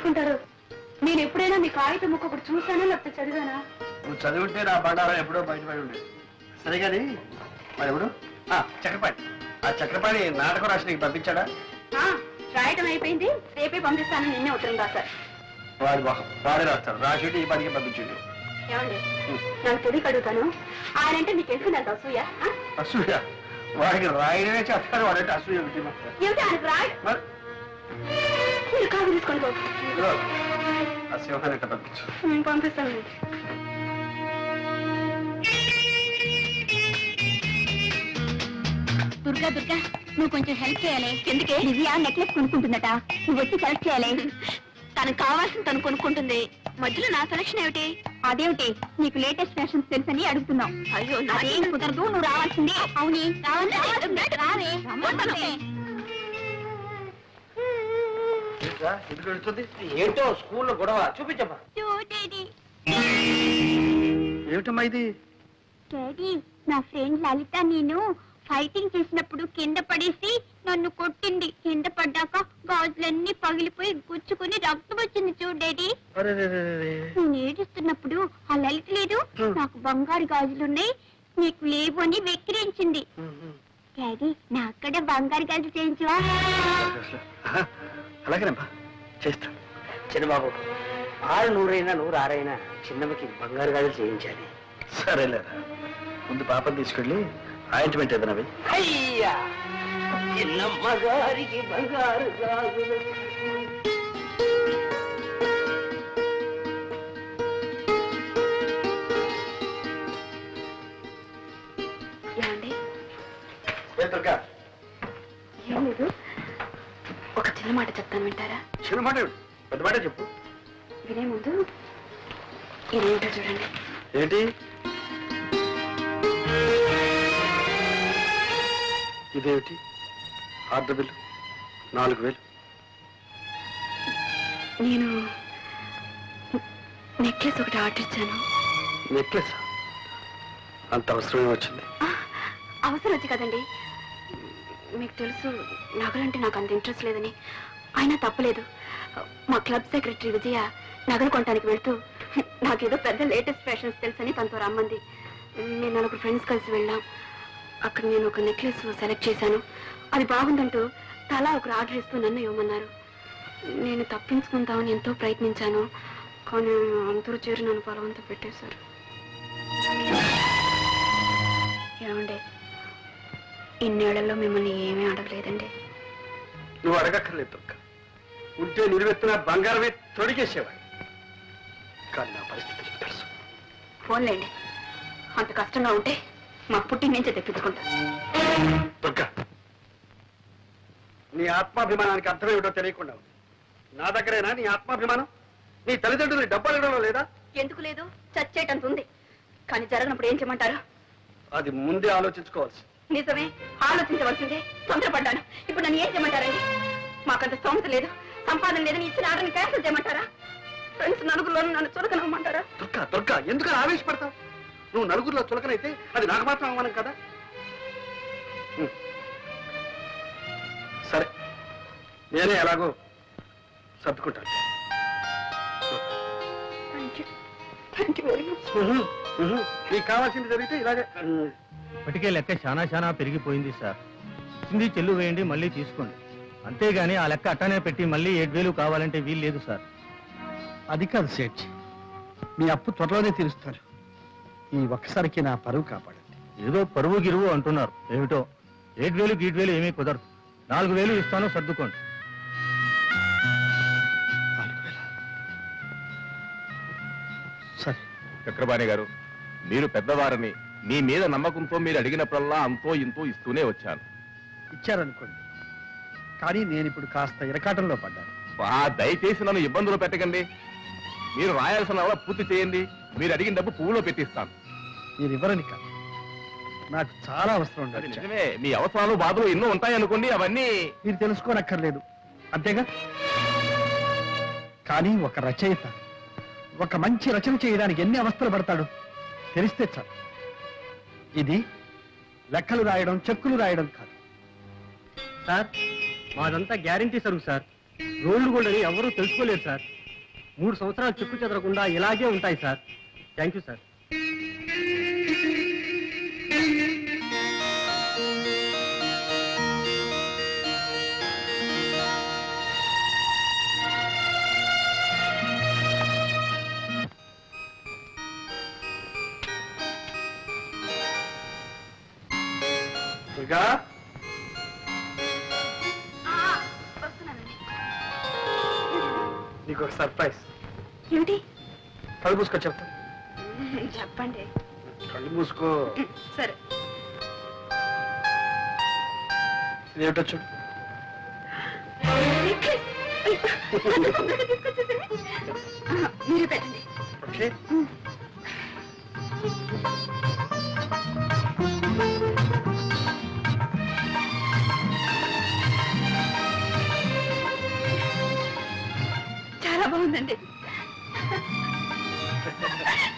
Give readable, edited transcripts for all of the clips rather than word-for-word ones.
తెచ్చుకుంటారు? నేను ఎప్పుడైనా మీ కాగితం ముక్క ఒకటి చూసానా లేకపోతే చదివానా? నువ్వు చదివింటే నా బండారం ఎప్పుడో బయటపడి ఉండేది. సరే కానీ మరి ఎవడు చక్రపాణి, ఆ చక్రపాణి నాటకం రాసి నీకు పంపించాడా? రాయటం అయిపోయింది, రేపే పంపిస్తాను. నిన్నే ఉత్తరం రాశారు. వాడి మొహం వాడే రాస్తాడు, రాసి ఈ పనికి పంపించండి. ఏమండి నాకు తెలియక అడుగుతాను, ఆయన అంటే మీకు తెలిసిందంట అసూయ? అసూయ? వాడికి రాయడమే చేస్తాడు, వాడంటే అసూయ ఏమిటి ఆయనకు రాయ? మీరు కాదు తీసుకోండి. ఆ సింహాన్ని ఎట్లా పంపించు? నేను పంపిస్తాను. దుర్గా దుర్గా, నువ్వు కొంచెం హెల్ప్ చేయాలి. ఎందుకే? దివ్య నెక్లెస్ కొనుక్కుంటుందట, నువ్వు వచ్చి సెలెక్ట్ చేయాలి. తనకు కావాల్సింది తను కొనుక్కుంటుంది, మధ్యలో నా సెలక్షన్ ఏమిటి? అదేమిటి, నీకు లేటెస్ట్ ఫ్యాషన్స్ తెలుసని అడుగుతున్నావు. అయ్యో నాదేం కుదరదు, నువ్వు రావాల్సిందే. అవునీ రావే. ఏంటో స్కూల్లో గొడవ చూపించమ్మా. ఏమిటమ్మా ఇది? డాడీ, నా ఫ్రెండ్ లలిత నేను ఫైటింగ్ చేసినప్పుడు కింద పడేసి నన్ను కొట్టింది. కింద పడ్డాక గాజులన్నీ పగిలిపోయి గుచ్చుకుని రక్తం వచ్చింది చూడు డాడీ. నేను ఏడుస్తున్నప్పుడు ఆ లలిత లేదు, నాకు బంగారు గాజులున్నాయి నీకు లేవు అని వెక్కిరించింది. డాడీ, నా అక్కడ బంగారు గాజులు చేయించవా? అలాగేనమ్మా, చేస్తాను. చిన్నబాబు, 600 106 చిన్నమ్మకి బంగారు గాజులు చేయించాలి. సరేలేరా, ముందు పాపను తీసుకెళ్ళి ఆయింట్మెంట్ ఏదైనా అయ్యా చిన్నమ్మ గారికి బంగారు గాజులు. ఏం లేదు, ఒక చిన్న మాట చెప్తాను, వింటారా? చిన్న మాట? పెద్ద మాట చెప్పు. వినే ముందు ఇదేంటో చూడండి. ఏంటి ఇదేమిటి? Order bill 4000. నేను నెక్లెస్ ఒకటి ఆర్డర్ ఇచ్చాను. నెక్లెస్? అంత అవసరమే వచ్చింది? అవసరం వచ్చి కదండి, మీకు తెలుసు నగలంటే నాకు అంత ఇంట్రెస్ట్ లేదని. అయినా తప్పలేదు, మా క్లబ్ సెక్రటరీ విజయ నగలు కొనడానికి వెళ్తూ నాకేదో పెద్ద లేటెస్ట్ ఫ్యాషన్స్ తెలుసని తనతో రమ్మంది. నేను 4 ఫ్రెండ్స్ కలిసి వెళ్ళాం. అక్కడ నేను ఒక నెక్లెస్ సెలెక్ట్ చేశాను. అది బాగుందంటూ తలా ఒకరు ఆర్డర్ ఇస్తూ నన్ను ఇవ్వమన్నారు. నేను తప్పించుకుందామని ఎంతో ప్రయత్నించాను, కానీ అందరూ చేరి నన్ను బలవంతం పెట్టేశారు. ఏమండి, ఇన్నేళ్లలో మిమ్మల్ని ఏమీ అడగలేదండి. నువ్వు అడగక్కర్లేదు, ఉంటే నిలువెత్తిన బంగారమే తొడిగేసేవాడు. కానీ నా పరిస్థితి తెలుసు. ఫోన్లేండి, అంత కష్టంగా ఉంటే మా పుట్టి నుంచే తెప్పించుకుంటా. దుర్గా, నీ ఆత్మాభిమానానికి అర్థమేమిటో తెలియకుండా ఉంది. నా దగ్గరేనా నీ ఆత్మాభిమానం? నీ తల్లిదండ్రులు డబ్బు అడగడంలో లేదా? ఎందుకు లేదు, చచ్చేటంత ఉంది. కానీ జరగనప్పుడు ఏం చేయమంటారు? అది ముందే ఆలోచించుకోవాల్సి. నిజమే, ఆలోచించవలసిందే. తొందరపడ్డాను. ఇప్పుడు నన్ను ఏం చేయమంటారండి? మాకంత స్తోమత లేదు, సంపాదన లేదని ఇచ్చిన ఆర్డర్ని క్యాన్సిల్ చేయమంటారా? ఫ్రెండ్స్ నలుగురిలో నన్ను చులకనమ్మంటారా? దుర్గా దుర్గా, ఎందుకు ఆవేశపడతావు? నువ్వు నలుగురిలో చులకనైతే అది నాకు మాత్రం అవమానం కదా. సరే, నేనే ఎలాగో సర్దుకుంటాను. నీకు కావాల్సింది జరిగితే ఇలాగే. ఇప్పటికే లెక్క చాలా పెరిగిపోయింది సార్. ఇచ్చింది చెల్లు వేయండి, మళ్ళీ తీసుకోండి. అంతేగాని ఆ లెక్క అట్టానే పెట్టి మళ్ళీ 7000 కావాలంటే వీలు లేదు సార్. అది కాదు సేట్, మీ అప్పు త్వరలోనే తీరుస్తారు. ఈ ఒక్కసారికి నా పరువు కాపాడండి. ఏదో పరువు గిరువు అంటున్నారు, ఏమిటో 7000 గీట్వేలు ఏమీ కుదరదు. 4000 ఇస్తాను, సర్దుకోండి. 4000? సరే. చక్రపాణి గారు, మీరు పెద్దవారని మీ మీద నమ్మకంతో మీరు అడిగినప్పుడల్లా అంతో ఇంతో ఇస్తూనే వచ్చాను. ఇచ్చారనుకోండి, కానీ నేను ఇప్పుడు కాస్త ఇరకాటంలో పడ్డాను. దయచేసి నన్ను ఇబ్బందులు పెట్టకండి. మీరు రాయాల్సిన పూర్తి చేయండి. మీరు అడిగిన డబ్బు పువ్వులో పెట్టిస్తాను. మీరు ఇవ్వరని కాదు, నాకు చాలా అవసరం ఉండాలి. నిజమే, మీ అవసరాలు బాధలు ఎన్నో ఉంటాయనుకోండి, అవన్నీ మీరు తెలుసుకోనక్కర్లేదు, అంతేగా. కానీ ఒక రచయిత ఒక మంచి రచన చేయడానికి ఎన్ని అవస్థలు పడతాడు తెలిస్తే చాలు. ఇది లెక్కలు రాయడం, చెక్కులు రాయడం కాదు సార్, మాదంతా గ్యారంటీ సరుకు సార్. రోడ్లు కూడా ఎవరూ తెలుసుకోలేదు సార్. 3 సంవత్సరాలు చెక్కు చెదరకుండా ఇలాగే ఉంటాయి sir. Thank you sir. Durga, వస్తున్నానండి. నీకు ఒక సర్ప్రైజ్. ఏమిటి? కళ్ళు మూసుకో చెప్తా. చెప్పండి. కళ్ళు మూసుకో. సరే. ఇదేమిటో చూడు. మీరు పెట్టండి. ఓకే. చాలా బాగుందండి.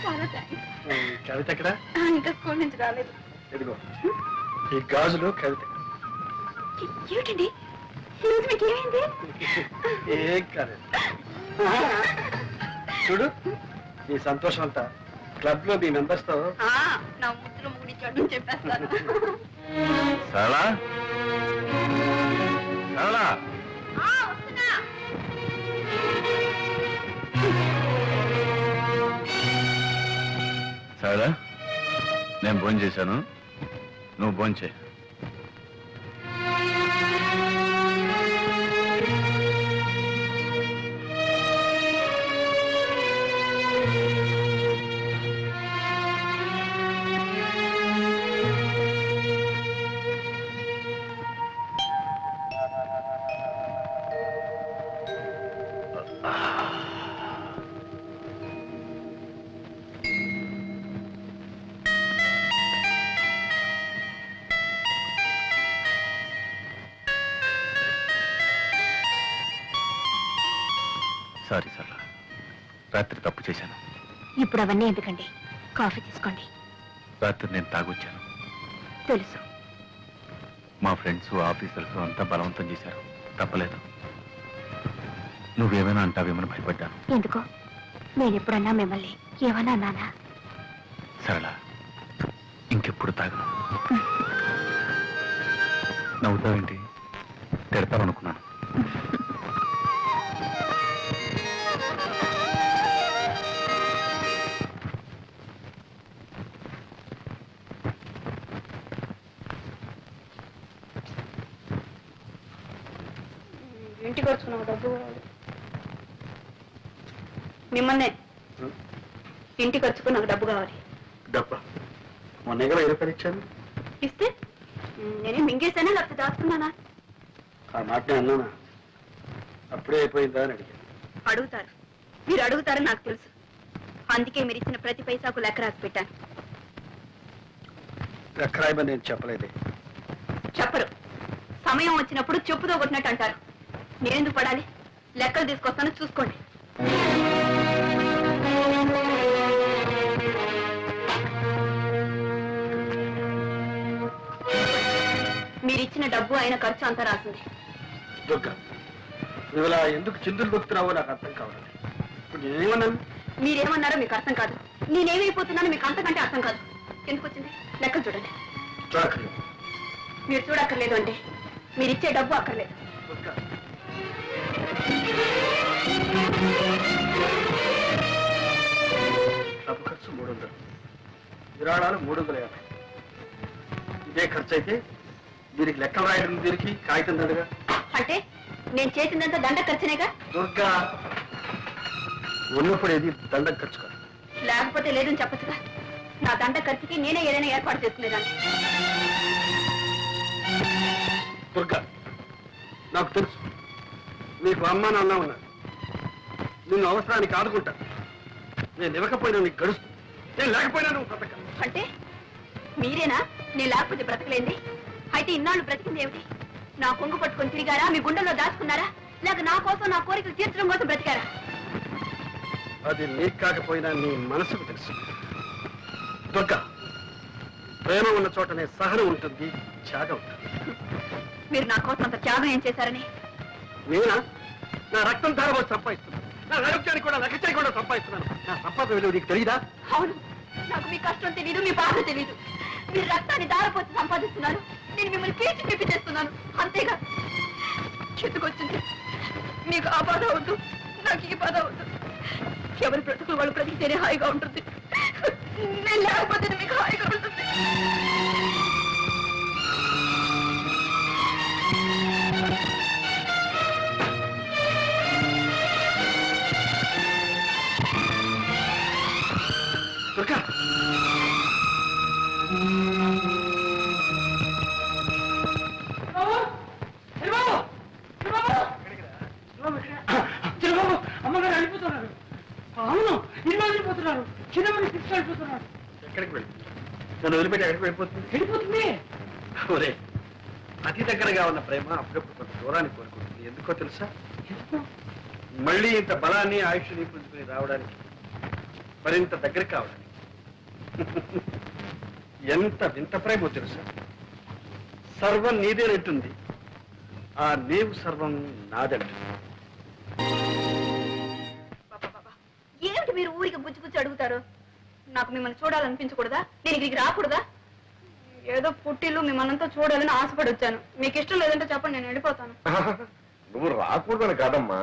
చాలా థ్యాంక్స్. కవిత ఎక్కడ? ఇంకా స్కూల్ నుంచి రాలేదు. ఇదిగో ఈ గాజులు కవిత. ఏమిటండి ఈరోజు మీకు ఏమైంది? ఏం కాదు. చూడు, నీ సంతోషం అంతా క్లబ్ లో మీ మెంబర్స్ తో. నా ముద్దులు ముగిడించాడు చెప్పేస్తాను. సరళ, సరళ, వస్తున్నా. సరళ, నేను భోజనం చేశాను, నువ్వు భోజనం చేయి. సారీ సరళ, రాత్రి తప్పు చేశాను. ఇప్పుడు అవన్నీ ఎందుకండి? కాఫీ తీసుకోండి. రాత్రి నేను తాగొచ్చాను. తెలుసు. మా ఫ్రెండ్స్, ఆఫీసర్స్ అంతా బలవంతం చేశారు. తప్పలేదు. నువ్వేమైనా అంటావేమని భయపడ్డాను. ఎందుకో నేను ఎప్పుడన్నా మిమ్మల్ని ఏమన్నా నానా? సరళ, ఇంకెప్పుడు తాగను. నవ్వుతావేంటి? తిడతావనుకున్నాను. ఇంటికి వచ్చుకున్నావు డబ్బు మిమ్మల్నే. ఇంటికి వచ్చుకు నాకు డబ్బు కావాలి. డబ్బా మొన్న రూపాయలు ఇచ్చాను. ఇస్తే నేనే మింగేసానా లేకపోతే దాచుకున్నానా? ఆ మాట అన్నానా? అప్పుడే అయిపోయిందా అని అడిగాను. అడుగుతారు, మీరు అడుగుతారని నాకు తెలుసు. అందుకే మీరు ఇచ్చిన ప్రతి పైసాకు లెక్క రాసి పెట్టాను. లెక్కరాయమని నేను చెప్పలేదే. చెప్పరు. సమయం వచ్చినప్పుడు చెప్పుతో కొట్టినట్టు అంటారు. నేనెందుకు పడాలి? లెక్కలు తీసుకొస్తాను, చూసుకోండి. మీరిచ్చిన డబ్బు అయిన ఖర్చు అంతా రాసింది. దుర్గా, నువ్వు ఇలా ఎందుకు చిందులు దొక్కుతున్నావో నాకు అర్థం కావాలి. ఇప్పుడు నేనేమన్నాను? మీరేమన్నారో మీకు అర్థం కాదు. నేనేమైపోతున్నానో మీకు అంతకంటే అర్థం కాదు. ఎందుకు వచ్చింది? లెక్కలు చూడండి. చూడక్కర్లేదు. మీరు చూడక్కర్లేదు అంటే మీరిచ్చే డబ్బు అక్కర్లేదు. దుర్గా, డబ్బు ఖర్చు 300, విరాళాలు 350. ఇదే ఖర్చు అయితే దీనికి లెక్కలు రాయడం దీనికి కాగితం దండగా. అంటే నేను చేసిందంతా దండ ఖర్చునేగా? దుర్గా, ఉన్నప్పుడు ఏది దండ ఖర్చు కాదు. లేకపోతే లేదని చెప్పచ్చుగా. నా దండ ఖర్చుకి నేనే ఏదైనా ఏర్పాటు చేసుకునేదాన్ని. దుర్గా, నాకు తెలుసు నీకు అమ్మ నాన్న ఉన్నారు. నిన్ను అవసరానికి ఆదుకుంటా. నేను ఇవ్వకపోయినా నీకు గడుస్తూ, నేను లేకపోయినా నువ్వు బ్రతక. అంటే మీరేనా నేను లేకపోతే బ్రతకలేంది? అయితే ఇన్నాళ్ళు బ్రతికింది ఏమిటి? నా కొంగు పట్టుకొని తిరిగారా? మీ గుండెల్లో దాచుకున్నారా? లేక నా కోసం నా కోరికలు తీర్చడం కోసం బ్రతికారా? అది నీకు కాకపోయినా నీ మనసుకు తెలుసు. దుర్గా, ప్రేమ ఉన్న చోటనే సహనం ఉంటుంది, త్యాగం ఉంటుంది. మీరు నా కోసం అంత త్యాగం ఏం చేశారని? నేనా? నా రక్తం ధారబోసి సంపాదిస్తున్నా. నా ఆరోగ్యానికి కూడా లెక్క చేయకుండా సంపాదిస్తున్నాను. నా సంపాదన విలువ నీకు తెలియదా? అవును, నాకు మీ కష్టం తెలియదు, మీ బాధ తెలియదు. మీరు రక్తాన్ని దారపోసి సంపాదిస్తున్నారు, నేను మిమ్మల్ని పీల్చి పిప్పి చేస్తున్నాను, అంతేగా. చెట్టుకొచ్చింది, మీకు ఆ బాధ వద్దు, నాకు ఈ బాధ వద్దు. ఎవరి బ్రతుకులు వాళ్ళు బ్రతికితేనే హాయిగా ఉంటుంది. నేను లేకపోతే మీకు హాయిగా ఉంటుంది. దుర్గా, చిన్నబాబు అమ్మగారు వెళ్ళిపోతున్నారు. అవును, ఇల్లు వెళ్ళిపోతున్నారు. చిన్నబాబు తీసుకెళ్ళిపోతున్నారు. ఎక్కడికి వెళ్ళి నన్ను వదిలిపెట్టి ఎక్కడికి వెళ్ళిపోతుంది? వెళ్ళిపోతుంది. ఒరే, అతి దగ్గరగా ఉన్న ప్రేమ అప్పుడప్పుడు కొంత దూరానికి కోరుకుంటుంది. ఎందుకో తెలుసా? మళ్ళీ ఇంత బలాన్ని ఆయుష్ని పుంజుకుని రావడానికి, మరింత దగ్గర కావడానికి. ఎంత వింత ప్రేమో తెలుసా? సర్వం నీదేనంటుంది, ఆ నీవు సర్వం నాదంటుంది. ఏమిటి మీరు ఊరికి బుచ్చి బుచ్చి అడుగుతారు? నాకు మిమ్మల్ని చూడాలనిపించకూడదా? నేను ఇక్కడికి రాకూడదా? ఏదో పుట్టిల్లు మిమ్మల్నంతా చూడాలని ఆశపడి వచ్చాను. మీకు ఇష్టం లేదంటే చెప్పండి, నేను వెళ్ళిపోతాను. నువ్వు రాకూడదని కాదమ్మా,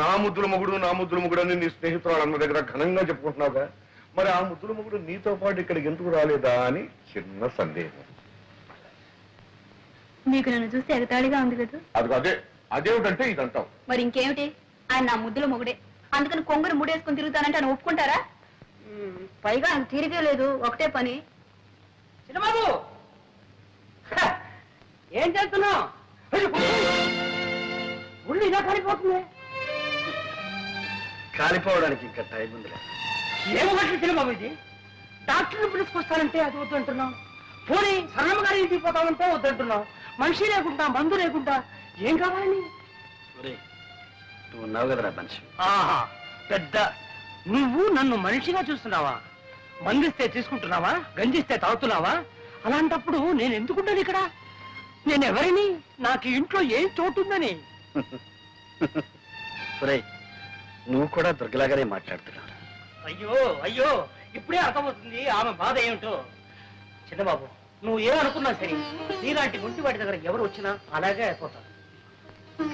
నా ముద్దుల మొగుడు అని నీ స్నేహితురాలు అన్న దగ్గర ఘనంగా చెప్పుకుంటున్నావుగా, మరి ఆ ముద్దుల మొగుడు నీతో పాటు ఇక్కడికి ఎందుకు రాలేదా అని చిన్న సందేహం. మీకు నన్ను చూస్తే ఎగతాళిగా ఉంది కదా? అది అదేమిటంటే ఇదంటావు. మరి ఇంకేమిటి? ఆయన నా ముద్దుల మొగుడే, అందుకని కొంగుని ముడేసుకుని తిరుగుతానంటే ఆయన ఒప్పుకుంటారా? పైగా ఆయన తిరిగే లేదు, ఒకటే పని. చిన్నబాబు ఏం చేస్తున్నావు? ఉళ్ళు ఇలా కాలిపోతుంది. కాలిపోవడానికి ఇంకా టైం ఉంది. ఏం మాటలు చిన్నబాబు ఇది? డాక్టర్ని పిలుచుకొస్తానంటే అది వద్దు అంటున్నావు. పోనీ సరళమ్మ గారి ఇంటికి పోతామంటే వద్దంటున్నావు. మనిషి లేకుండా, మందు లేకుండా ఏం కావాలని? నువ్వు ఉన్నావు కదరా మనిషి. ఆహా, పెద్ద నువ్వు నన్ను మనిషిగా చూస్తున్నావా? మందిస్తే తీసుకుంటున్నావా? గంజిస్తే తాగుతున్నావా? అలాంటప్పుడు నేను ఎందుకుంటాను ఇక్కడ? నేను ఎవరిని? నాకు ఇంట్లో ఏం చోటుందని? నువ్వు కూడా దుర్గలాగానే మాట్లాడుతున్నావు. అయ్యో అయ్యో, ఇప్పుడే అర్థమవుతుంది ఆమె బాధ ఏమిటో. చిన్నబాబు, నువ్వు ఏమనుకున్నా సరే, నీలాంటి గుంటి వాటి దగ్గర ఎవరు వచ్చినా అలాగే అయిపోతారు.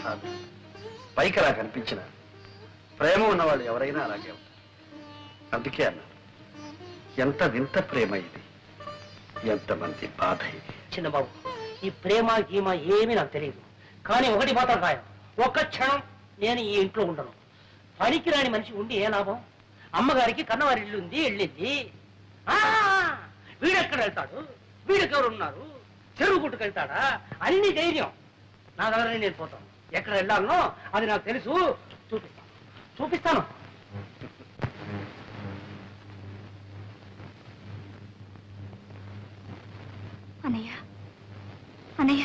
కాదు, పైకి అలా కనిపించిన ప్రేమ ఉన్నవాళ్ళు ఎవరైనా అలాగే ఉంటారు. అందుకే అన్నాను, ఎంత వింత ప్రేమ ఇది, ఎంతమంది బాధ ఇది. చిన్నబాబు, ఈ ప్రేమ గీమ ఏమీ నాకు తెలియదు. కానీ ఒకటి మాత్రం ఖాయం, ఒక్క క్షణం నేను ఈ ఇంట్లో ఉండను. పనికిరాని మనిషి ఉండి ఏ లాభం? అమ్మగారికి కన్నవారి ఇల్లు ఉంది, వెళ్ళింది. వీడెక్కడ వెళ్తాడు? వీడెవరు ఉన్నారు? చెరువు గుట్టుకు వెళ్తాడా? అన్ని ధైర్యం నా దగ్గర. నేను పోతాను, ఎక్కడ వెళ్ళాలనో అది నాకు తెలుసు. చూపిస్తాను. అన్నయ్య, అన్నయ్య,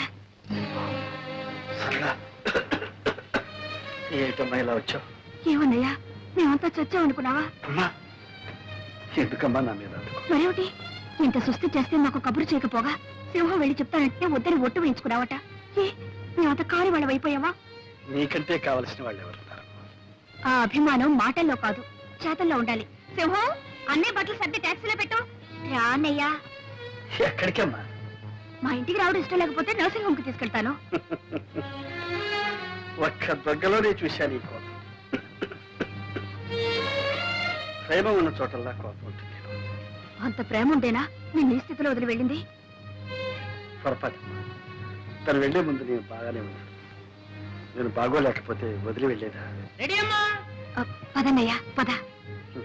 ఏమిటమ్మా ఇలా వచ్చావు? ఏమన్నయ్యా, మేమంతా చచ్చామనుకున్నావా? అమ్మా, ఎందుకమ్మా నా మీద అందుకు? మరేమిటి, ఇంత సుస్థి చేస్తే నాకు కబురు చేయకపోగా సింహం వెళ్ళి చెప్తానంటే వద్దని ఒట్టు వేయించుకున్నావట. మేమంత కాని వాళ్ళం అయిపోయావా? నీకంటే కావలసిన వాళ్ళు ఎవరున్నారు? ఆ అభిమానం మాటల్లో కాదు, చేతల్లో ఉండాలి. సింహం, అన్నీ బట్టలు సర్ది ట్యాక్సీలో పెట్టు. రా అన్నయ్యా. ఎక్కడికమ్మా? మా ఇంటికి రావడం ఇష్టం లేకపోతే నర్సింగ్ హోమ్కి తీసుకెళ్తాను. ఒక్క దగ్గరలోనే చూశాను ఈ కోపం. ప్రేమ ఉన్న చోటల్లా కోపం ఉంటుంది. అంత ప్రేమ ఉండేనా మీ నీ స్థితిలో వదిలి వెళ్ళింది? పొరపాటు. తను వెళ్లే ముందు నేను బాగానే ఉన్నాను. నేను బాగోలేకపోతే వదిలి వెళ్ళేదా? రెడీ అమ్మా. పదన్నయ్యా, పద.